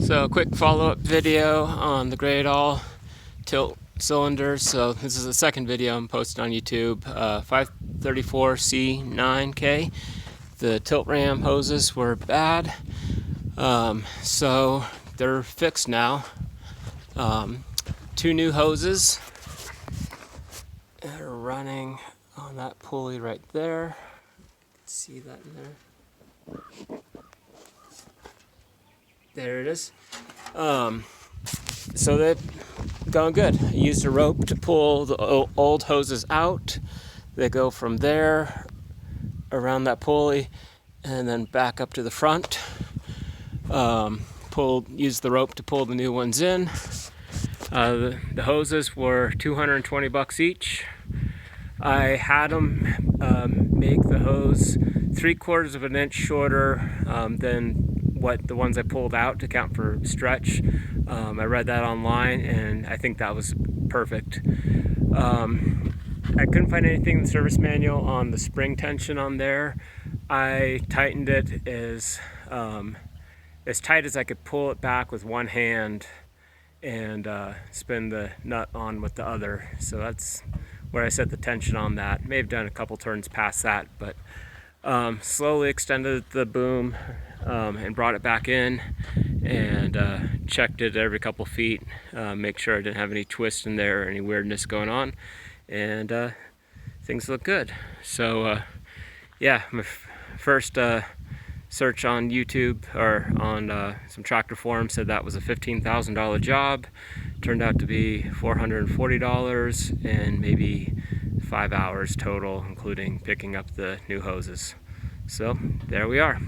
So a quick follow-up video on the Gradall tilt cylinders. So this is the second video I'm posting on YouTube. 534C-9K. The tilt ram hoses were bad, so they're fixed now. Two new hoses are running on that pulley right there. See that in there? There it is. So they've gone good. I used a rope to pull the old hoses out. They go from there around that pulley and then back up to the front. Used the rope to pull the new ones in. The hoses were $220 each. I had them make the hose 3/4 of an inch shorter than what the ones I pulled out to count for stretch. I read that online and I think that was perfect. I couldn't find anything in the service manual on the spring tension on there. I tightened it as tight as I could pull it back with one hand and spin the nut on with the other. So that's where I set the tension on that. May have done a couple turns past that, but slowly extended the boom and brought it back in and checked it every couple feet, make sure I didn't have any twist in there or any weirdness going on, and things look good. So yeah, my first search on YouTube or on some tractor forums said that was a $15,000 job. Turned out to be $440 and maybe 5 hours total, including picking up the new hoses. So there we are.